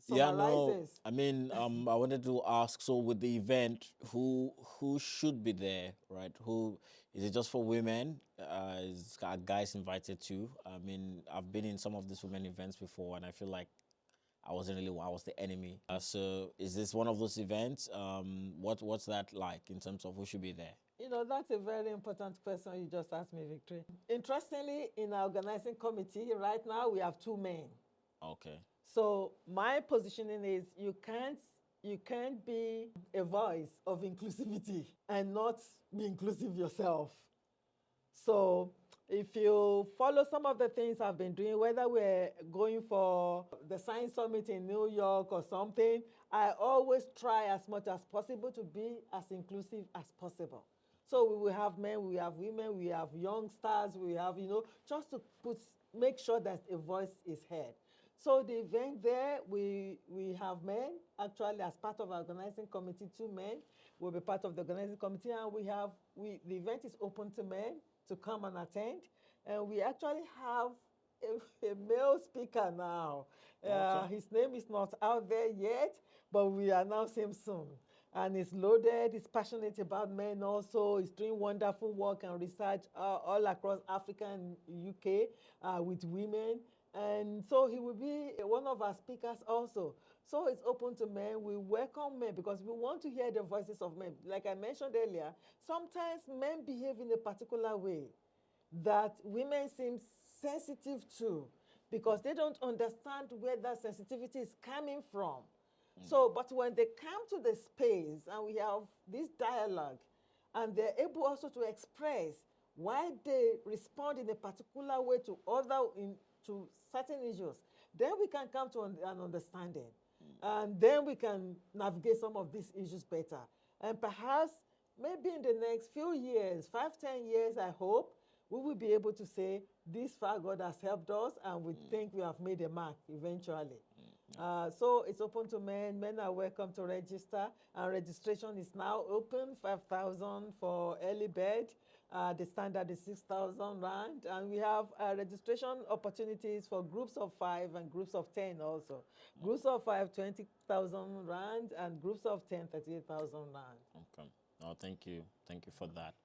Yeah, no, summarizes. I mean, I wanted to ask, so with the event, who should be there, right? Who is it just for women? Are guys invited too? I mean, I've been in some of these women events before, and I feel like I wasn't really, I was the enemy. So is this one of those events? What's that like in terms of who should be there? You know, that's a very important question you just asked me, Victory. Interestingly, in our organizing committee, right now we have 2 men. Okay. So my positioning is you can't be a voice of inclusivity and not be inclusive yourself. So if you follow some of the things I've been doing, whether we're going for the Science Summit in New York or something, I always try as much as possible to be as inclusive as possible. So we will have men, we have women, we have youngsters, we have, just to make sure that a voice is heard. So the event there, we have men, actually as part of our organizing committee, 2 men will be part of the organizing committee, and the event is open to men to come and attend. And we actually have a male speaker now. Okay. His name is not out there yet, but we announce him soon. And he's loaded, he's passionate about men also. He's doing wonderful work and research all across Africa and UK with women. And so he will be one of our speakers also. So it's open to men. We welcome men because we want to hear the voices of men. Like I mentioned earlier, sometimes men behave in a particular way that women seem sensitive to because they don't understand where that sensitivity is coming from. So, but when they come to the space and we have this dialogue and they're able also to express why they respond in a particular way to certain issues, then we can come to an understanding. And then we can navigate some of these issues better. And perhaps maybe in the next few years, 5, 10 years, I hope, we will be able to say, this far God has helped us and we think we have made a mark eventually. So it's open to men. Men are welcome to register, and registration is now open, 5,000 for early bird. The standard is 6,000 rand, and we have registration opportunities for groups of 5 and groups of 10 also. Groups of 5, 20,000 rand, and groups of 10, 38,000 rand. Okay. Oh, thank you for that.